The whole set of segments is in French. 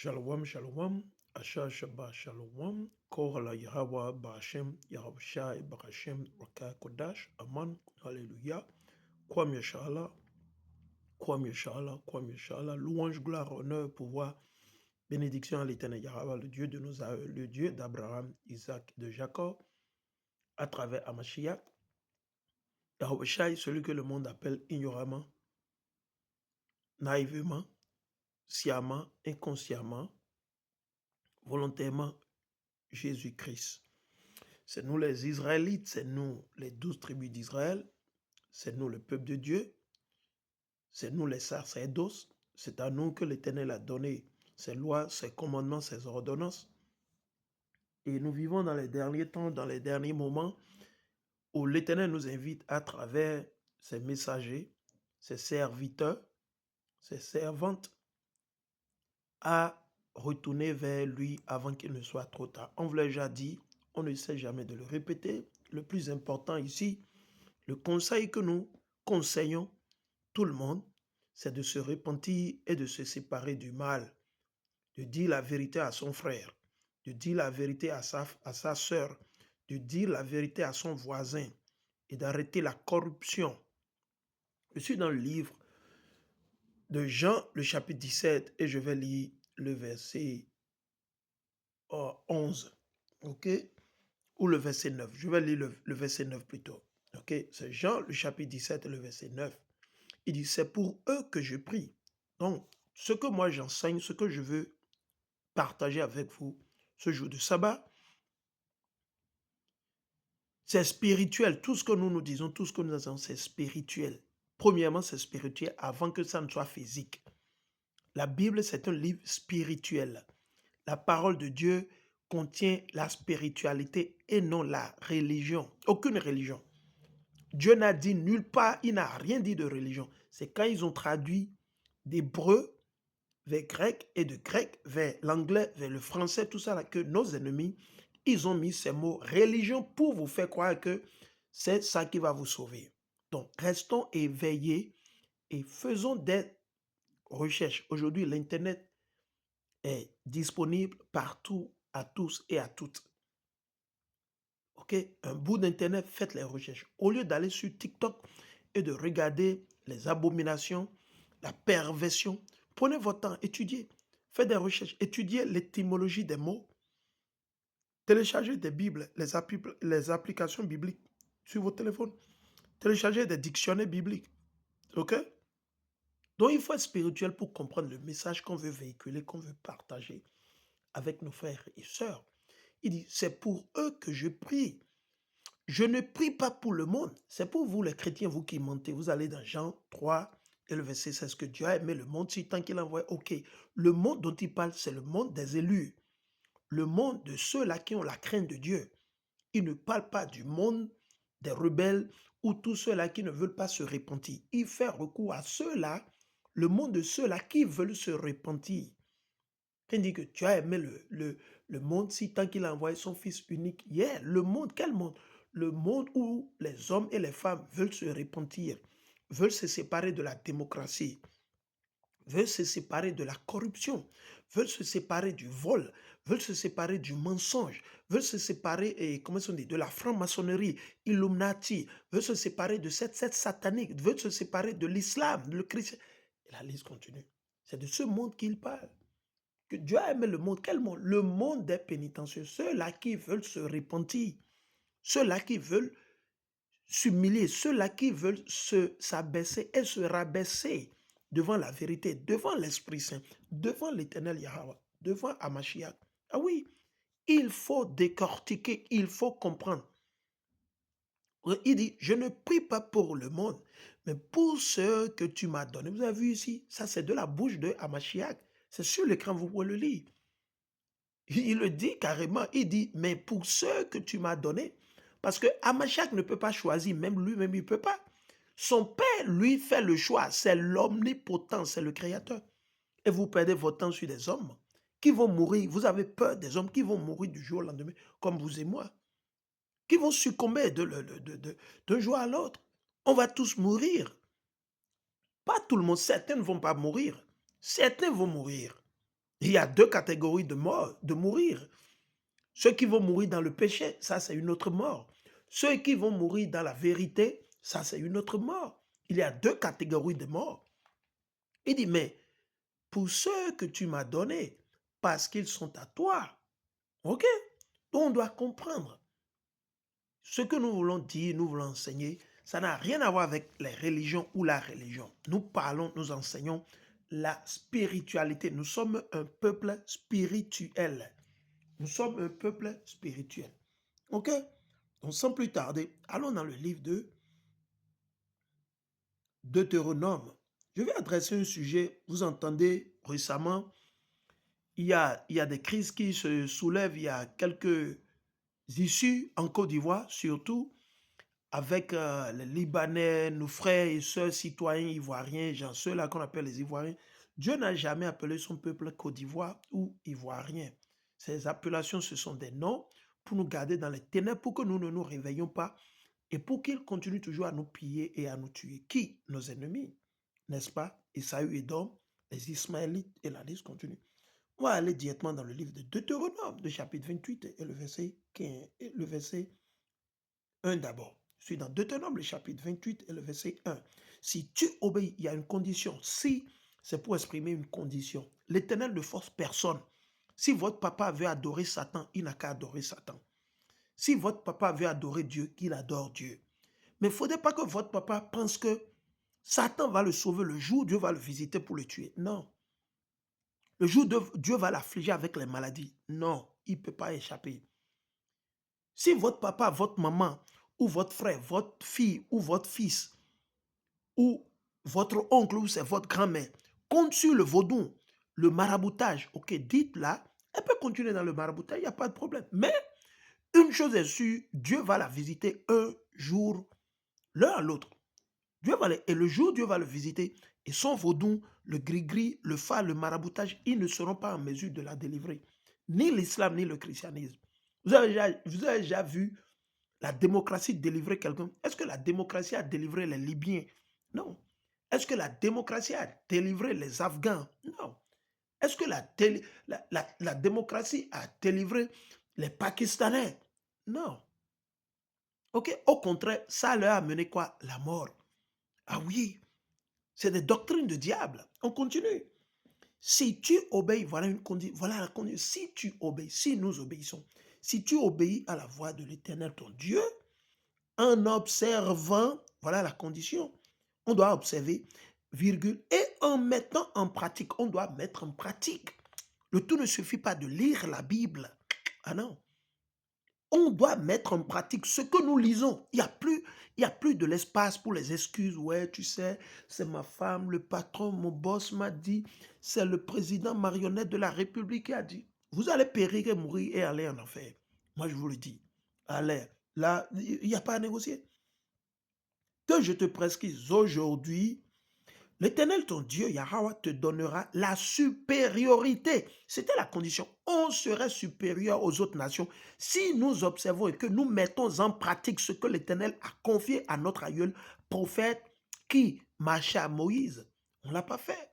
Shalom, shalom, Asha Shabbat shalom, Korala Yahweh Ba'ashem, Yahushai Ba'ashem, Raka Kodash, Aman, Alléluia, Kwam Yashala, Kwam Yashala, Kwam Yashala, louange, gloire, honneur, pouvoir, bénédiction à l'éternel Yahweh, le Dieu de nos aïeux, le Dieu d'Abraham, Isaac, de Jacob, à travers Amashiach, Yahushai, celui que le monde appelle ignoramment, naïvement, sciemment, inconsciemment, volontairement, Jésus-Christ. C'est nous les Israélites, c'est nous les 12 tribus d'Israël, c'est nous le peuple de Dieu, c'est nous les sacerdoces, c'est à nous que l'Éternel a donné ses lois, ses commandements, ses ordonnances. Et nous vivons dans les derniers temps, dans les derniers moments où l'Éternel nous invite à travers ses messagers, ses serviteurs, ses servantes, à retourner vers lui avant qu'il ne soit trop tard. On vous l'a déjà dit, on ne sait jamais de le répéter. Le plus important ici, le conseil que nous conseillons tout le monde, c'est de se repentir et de se séparer du mal, de dire la vérité à son frère, de dire la vérité à sa sœur, de dire la vérité à son voisin et d'arrêter la corruption. Je suis dans le livre de Jean, le chapitre 17, et je vais lire le verset 11, ok? Ou le verset 9. Je vais lire le verset 9 plutôt. Ok? C'est Jean, le chapitre 17, le verset 9. Il dit, c'est pour eux que je prie. Donc, ce que moi j'enseigne, ce que je veux partager avec vous ce jour de sabbat, c'est spirituel. Tout ce que nous nous disons, tout ce que nous disons, c'est spirituel. Premièrement, c'est spirituel avant que ça ne soit physique. La Bible, c'est un livre spirituel. La parole de Dieu contient la spiritualité et non la religion. Aucune religion. Dieu n'a dit nulle part, il n'a rien dit de religion. C'est quand ils ont traduit d'hébreu vers grec et de grec vers l'anglais, vers le français, tout ça là, que nos ennemis, ils ont mis ces mots religion pour vous faire croire que c'est ça qui va vous sauver. Donc, restons éveillés et faisons des recherches. Aujourd'hui, l'Internet est disponible partout, à tous et à toutes. Ok, un bout d'Internet, faites les recherches. Au lieu d'aller sur TikTok et de regarder les abominations, la perversion, prenez votre temps, étudiez, faites des recherches, étudiez l'étymologie des mots, téléchargez des Bibles, les applications bibliques sur vos téléphones, téléchargez des dictionnaires bibliques. Ok? Donc il faut être spirituel pour comprendre le message qu'on veut véhiculer, qu'on veut partager avec nos frères et sœurs. Il dit, c'est pour eux que je prie. Je ne prie pas pour le monde. C'est pour vous les chrétiens, vous qui mentez. Vous allez dans Jean 3 et le verset 16 que Dieu a aimé le monde si tant qu'il a envoyé. Ok, le monde dont il parle, c'est le monde des élus. Le monde de ceux-là qui ont la crainte de Dieu. Il ne parle pas du monde des rebelles ou tous ceux-là qui ne veulent pas se repentir. Il fait recours à ceux-là, le monde de ceux-là qui veulent se repentir. Quand il dit que tu as aimé le monde si tant qu'il a envoyé son fils unique. Le monde, quel monde? Le monde où les hommes et les femmes veulent se repentir, veulent se séparer de la démocratie, veulent se séparer de la corruption, veulent se séparer du vol, veulent se séparer du mensonge, veulent se séparer, comment on dit, de la franc-maçonnerie, Illuminati, veulent se séparer de cette satanique, veulent se séparer de l'islam, le christian. Et la liste continue. C'est de ce monde qu'il parle. Que Dieu a aimé le monde. Quel monde? Le monde des pénitenciers. Ceux-là qui veulent se repentir. Ceux-là qui veulent s'humilier. Ceux-là qui veulent s'abaisser et se rabaisser devant la vérité, devant l'Esprit Saint, devant l'Éternel Yahweh, devant Amashiach. Ah oui, il faut décortiquer, il faut comprendre. Il dit, je ne prie pas pour le monde, mais pour ceux que tu m'as donnés. Vous avez vu ici, ça c'est de la bouche de Amashiach. C'est sur l'écran, vous pouvez le lire. Il le dit carrément, il dit, mais pour ceux que tu m'as donnés, parce que Amashak ne peut pas choisir, même lui-même, il ne peut pas. Son père, lui, fait le choix, c'est l'omnipotent, c'est le créateur. Et vous perdez votre temps sur des hommes qui vont mourir. Vous avez peur des hommes qui vont mourir du jour au lendemain, comme vous et moi, qui vont succomber d'un jour à l'autre. On va tous mourir. Pas tout le monde, certains ne vont pas mourir. Certains vont mourir. Il y a deux catégories de mort, de mourir. Ceux qui vont mourir dans le péché, ça c'est une autre mort. Ceux qui vont mourir dans la vérité, ça c'est une autre mort. Il y a deux catégories de morts. Il dit, mais pour ceux que tu m'as donnés, parce qu'ils sont à toi, ok? Donc on doit comprendre. Ce que nous voulons dire, nous voulons enseigner, ça n'a rien à voir avec les religions ou la religion. Nous parlons, nous enseignons la spiritualité. Nous sommes un peuple spirituel. Nous sommes un peuple spirituel. OK? Donc, sans plus tarder, allons dans le livre de Deutéronome. Je vais adresser un sujet. Vous entendez récemment, il y a des crises qui se soulèvent. Il y a quelques issues en Côte d'Ivoire, surtout avec les Libanais, nos frères et sœurs citoyens ivoiriens, genre ceux-là qu'on appelle les Ivoiriens. Dieu n'a jamais appelé son peuple Côte d'Ivoire ou Ivoirien. Ces appellations, ce sont des noms pour nous garder dans les ténèbres, pour que nous ne nous réveillions pas et pour qu'ils continuent toujours à nous piller et à nous tuer. Qui? Nos ennemis, n'est-ce pas? Esaü, Édom, les Ismaélites, et la liste continue. On va aller directement dans le livre de Deutéronome, le chapitre 28 et le verset 15, et le verset 1 d'abord. Je suis dans Deutéronome, le chapitre 28 et le verset 1. Si tu obéis, il y a une condition. Si, c'est pour exprimer une condition. L'Éternel ne force personne. Si votre papa veut adorer Satan, il n'a qu'à adorer Satan. Si votre papa veut adorer Dieu, qu'il adore Dieu. Mais il ne faudrait pas que votre papa pense que Satan va le sauver le jour où Dieu va le visiter pour le tuer. Non. Le jour où Dieu va l'affliger avec les maladies. Non, il ne peut pas échapper. Si votre papa, votre maman, ou votre frère, votre fille, ou votre fils, ou votre oncle, ou c'est votre grand-mère, compte sur le vaudou, le maraboutage, ok, dites-la, elle peut continuer dans le maraboutage, il n'y a pas de problème. Mais une chose est sûre, Dieu va la visiter un jour, l'un à l'autre. Et le jour où Dieu va le visiter, et son vaudou, le gris-gris, le fa, le maraboutage, ils ne seront pas en mesure de la délivrer. Ni l'islam, ni le christianisme. Vous avez déjà vu la démocratie délivrer quelqu'un? Est-ce que la démocratie a délivré les Libyens? Non. Est-ce que la démocratie a délivré les Afghans? Non. Est-ce que la démocratie a délivré les Pakistanais? Non. OK? Au contraire, ça leur a amené quoi? La mort. Ah oui, c'est des doctrines de diable. On continue. Si tu obéis, voilà la condition. Si tu obéis, si nous obéissons, si tu obéis à la voix de l'Éternel, ton Dieu, en observant, voilà la condition, on doit observer, virgule, et en mettant en pratique, on doit mettre en pratique. Le tout ne suffit pas de lire la Bible. Ah non. On doit mettre en pratique ce que nous lisons. Il y a plus de l'espace pour les excuses. Ouais, tu sais, c'est ma femme, le patron, mon boss m'a dit, c'est le président marionnette de la République qui a dit. Vous allez périr et mourir et aller en enfer. Moi, je vous le dis. Allez, là, il n'y a pas à négocier. Que je te prescrise aujourd'hui, l'Éternel, ton Dieu, Yahweh, te donnera la supériorité. C'était la condition. On serait supérieur aux autres nations si nous observons et que nous mettons en pratique ce que l'Éternel a confié à notre aïeul prophète qui marchait à Moïse. On ne l'a pas fait.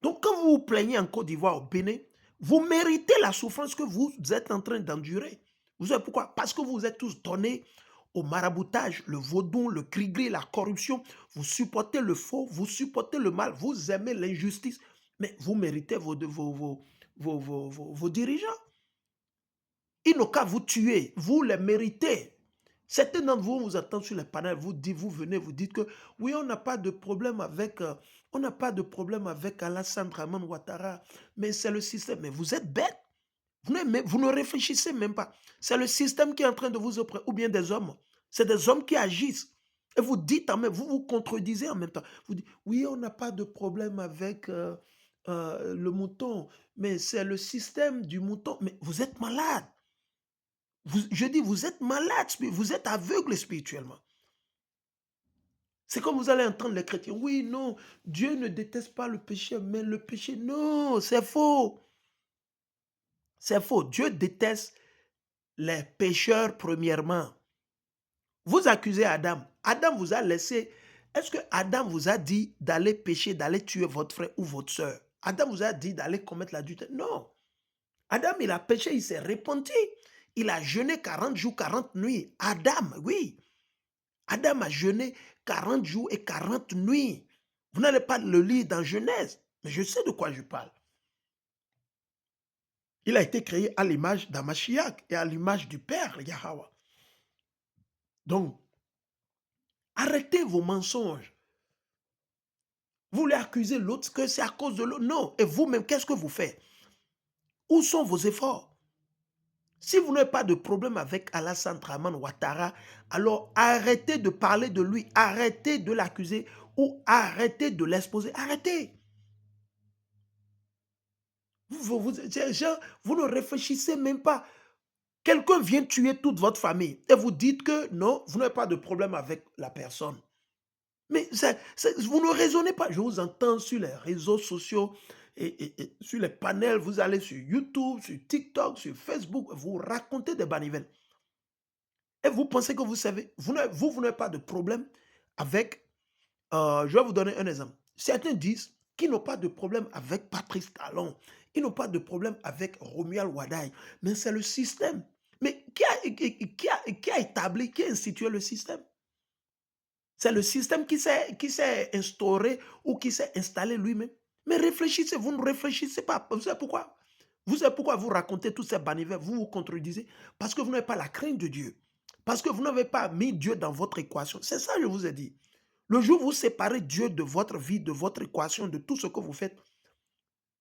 Donc, quand vous vous plaignez en Côte d'Ivoire, au Bénin, vous méritez la souffrance que vous êtes en train d'endurer. Vous savez pourquoi? Parce que vous vous êtes tous donnés au maraboutage, le vaudou, le gris-gris, la corruption. Vous supportez le faux, vous supportez le mal, vous aimez l'injustice. Mais vous méritez vos dirigeants. Ils n'ont qu'à vous tuer. Vous les méritez. Certains d'entre vous, vous attendent sur les panels, vous venez, vous dites que oui, on n'a pas de problème avec, Alassane Draman Ouattara, mais c'est le système. Mais vous êtes bêtes. Vous ne réfléchissez même pas. C'est le système qui est en train de vous opprimer, ou bien des hommes. C'est des hommes qui agissent. Et vous dites en même, vous vous contredisez en même temps. Vous dites, oui, on n'a pas de problème avec le mouton, mais c'est le système du mouton. Mais vous êtes malade. Je dis, vous êtes malade, vous êtes aveugle spirituellement. C'est comme vous allez entendre les chrétiens. Oui, non, Dieu ne déteste pas le péché, mais le péché, non, c'est faux. C'est faux. Dieu déteste les pécheurs premièrement. Vous accusez Adam. Adam vous a laissé. Est-ce que Adam vous a dit d'aller pécher, d'aller tuer votre frère ou votre soeur? Adam vous a dit d'aller commettre l'adultère. Non. Adam, il a péché, il s'est repenti. Il a jeûné 40 jours, 40 nuits. Adam, oui. Adam a jeûné 40 jours et 40 nuits. Vous n'allez pas le lire dans Genèse, mais je sais de quoi je parle. Il a été créé à l'image d'Amashiach et à l'image du Père, Yahweh. Donc, arrêtez vos mensonges. Vous voulez accuser l'autre que c'est à cause de l'autre. Non. Et vous-même, qu'est-ce que vous faites? Où sont vos efforts? Si vous n'avez pas de problème avec Alassane Draman Ouattara, alors arrêtez de parler de lui, arrêtez de l'accuser ou arrêtez de l'exposer. Arrêtez. Vous ne réfléchissez même pas. Quelqu'un vient tuer toute votre famille et vous dites que non, vous n'avez pas de problème avec la personne. Mais vous ne raisonnez pas. Je vous entends sur les réseaux sociaux et sur les panels. Vous allez sur YouTube, sur TikTok, sur Facebook. Vous racontez des banivelles. Et vous pensez que vous savez. Vous n'avez pas de problème avec... je vais vous donner un exemple. Certains disent qu'ils n'ont pas de problème avec Patrice Talon. Ils n'ont pas de problème avec Romuald Wadaï. Mais c'est le système. Mais qui a établi, qui a institué le système? C'est le système qui s'est instauré ou qui s'est installé lui-même. Mais réfléchissez, vous ne réfléchissez pas. Vous savez pourquoi? Vous savez pourquoi vous racontez tous ces banivers, vous vous contredisez? Parce que vous n'avez pas la crainte de Dieu. Parce que vous n'avez pas mis Dieu dans votre équation. C'est ça que je vous ai dit. Le jour où vous séparez Dieu de votre vie, de votre équation, de tout ce que vous faites,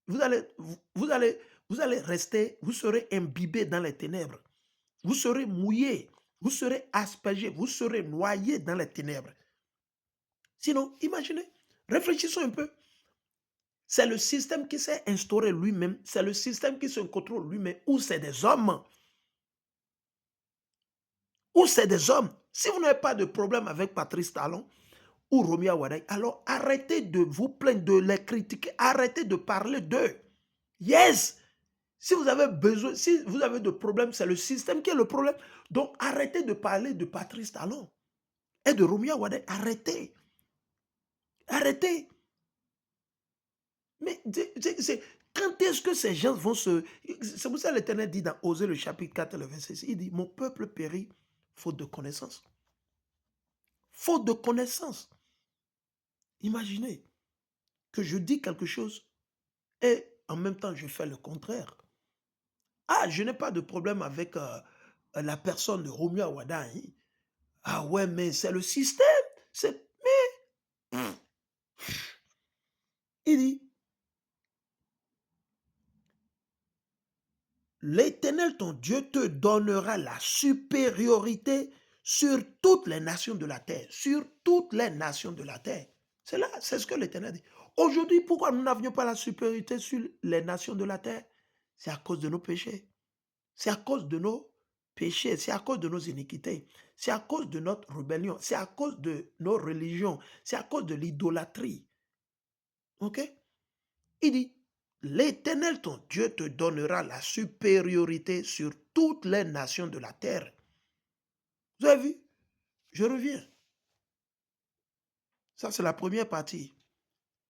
vous allez rester, vous serez imbibé dans les ténèbres. Vous serez mouillé, vous serez aspergé, vous serez noyé dans les ténèbres. Sinon, imaginez, réfléchissons un peu. C'est le système qui s'est instauré lui-même, c'est le système qui se contrôle lui-même, ou c'est des hommes. Ou c'est des hommes. Si vous n'avez pas de problème avec Patrice Talon ou Romia Wadaï, alors arrêtez de vous plaindre, de les critiquer, arrêtez de parler d'eux. Yes! Si vous avez besoin, si vous avez de problèmes, c'est le système qui est le problème. Donc arrêtez de parler de Patrice Talon et de Romia Wadaï. Arrêtez. Arrêtez. Mais quand est-ce que ces gens vont se... C'est pour ça que l'Éternel dit dans Osée le chapitre 4, le verset 6, il dit, mon peuple périt faute de connaissance. Faute de connaissance. Imaginez que je dis quelque chose et en même temps je fais le contraire. Ah, je n'ai pas de problème avec la personne de Romeo Wadaï. Ah ouais, mais c'est le système. Il dit, l'Éternel, ton Dieu, te donnera la supériorité sur toutes les nations de la terre. Sur toutes les nations de la terre. C'est là, c'est ce que l'Éternel dit. Aujourd'hui, pourquoi nous n'avions pas la supériorité sur les nations de la terre? C'est à cause de nos péchés. C'est à cause de nos péchés. C'est à cause de nos iniquités. C'est à cause de notre rébellion. C'est à cause de nos religions. C'est à cause de l'idolâtrie. OK? Il dit, l'Éternel, ton Dieu, te donnera la supériorité sur toutes les nations de la terre. Vous avez vu? Je reviens. Ça, c'est la première partie.